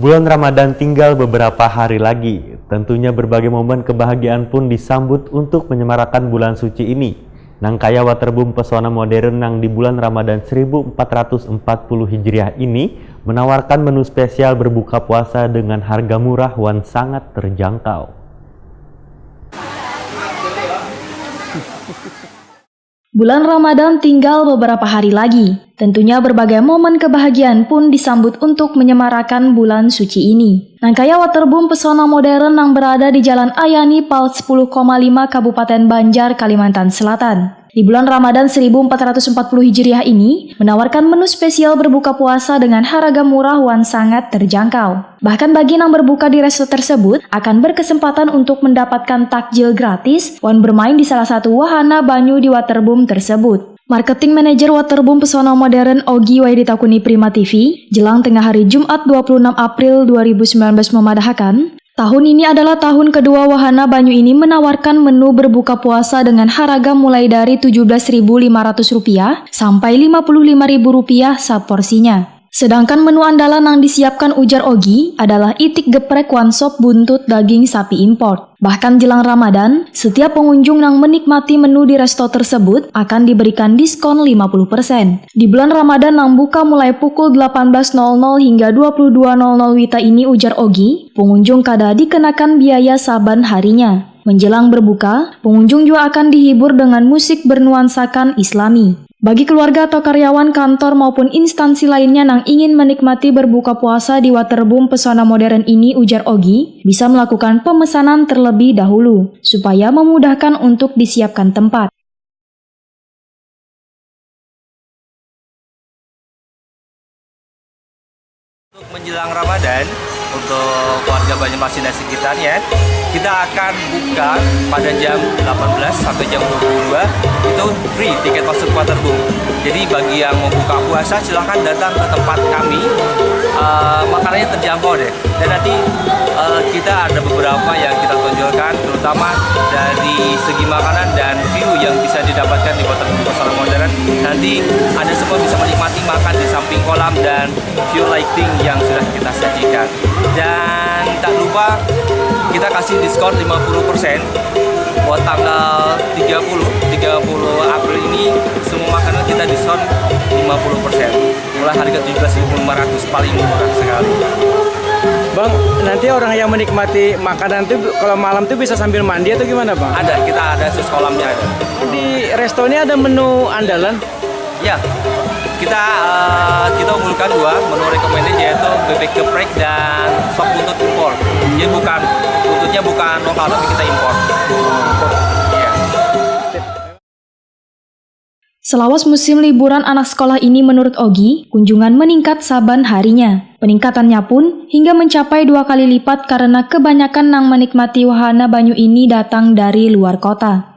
Bulan Ramadan tinggal beberapa hari lagi. Tentunya berbagai momen kebahagiaan pun disambut untuk menyemarakan bulan suci ini. Nangkaya Waterboom pesona modern yang di bulan Ramadan 1440 Hijriah ini menawarkan menu spesial berbuka puasa dengan harga murah dan sangat terjangkau. Bulan Ramadan tinggal beberapa hari lagi. Tentunya berbagai momen kebahagiaan pun disambut untuk menyemarakan bulan suci ini. Nangkaya Waterboom pesona modern yang berada di Jalan Ayani Pal 10,5 Kabupaten Banjar, Kalimantan Selatan. Di bulan Ramadan 1440 Hijriah ini menawarkan menu spesial berbuka puasa dengan harga murah dan sangat terjangkau. Bahkan bagi yang berbuka di resto tersebut akan berkesempatan untuk mendapatkan takjil gratis dan bermain di salah satu wahana banyu di Waterboom tersebut. Marketing Manager Waterboom pesona modern Ogi Waiditakuni Prima TV, jelang tengah hari Jumat 26 April 2019 memadahkan, tahun ini adalah tahun kedua wahana banyu ini menawarkan menu berbuka puasa dengan harga mulai dari Rp17.500 sampai Rp55.000 seporsinya. Sedangkan menu andalan yang disiapkan ujar Ogi adalah itik geprek one sop buntut daging sapi import. Bahkan jelang Ramadan, setiap pengunjung yang menikmati menu di resto tersebut akan diberikan diskon 50%. Di bulan Ramadan yang buka mulai pukul 18.00 hingga 22.00 WITA ini ujar Ogi, pengunjung kada dikenakan biaya saban harinya. Menjelang berbuka, pengunjung juga akan dihibur dengan musik bernuansakan Islami. Bagi keluarga atau karyawan kantor maupun instansi lainnya yang ingin menikmati berbuka puasa di Waterboom pesona modern ini ujar Ogi, bisa melakukan pemesanan terlebih dahulu, supaya memudahkan untuk disiapkan tempat. Untuk menjelang Ramadan, untuk warga Banjarmasin dan sekitarnya, kita akan buka pada jam 18 sampai jam 22, itu free tiket masuk Waterboom. Jadi bagi yang mau buka puasa silahkan datang ke tempat kami, makanannya terjangkau deh. Dan nanti kita ada beberapa yang kita tonjolkan, terutama dari segi makanan dan view yang bisa didapatkan di Waterboom pesona modern. Nanti Anda semua bisa menikmati makan di samping kolam dan view lighting yang sudah kita sajikan. Dan tak lupa kita kasih diskon 50% buat tanggal 30 April ini semua makanan kita diskon 50%. Mulai harga Rp17.500 paling murah sekali. Bang, nanti orang yang menikmati makanan tuh kalau malam tuh bisa sambil mandi atau gimana, Bang? Ada, kita ada sus kolamnya ada. Di resto ini ada menu andalan? Ya. Kita unggulkan dua menu recommended, yaitu bebek geprek dan sop buntut impor. Jadi buntutnya bukan lokal tapi kita impor. Iya. Selawas musim liburan anak sekolah ini menurut Ogi, kunjungan meningkat saban harinya. Peningkatannya pun hingga mencapai 2 kali lipat karena kebanyakan yang menikmati wahana banyu ini datang dari luar kota.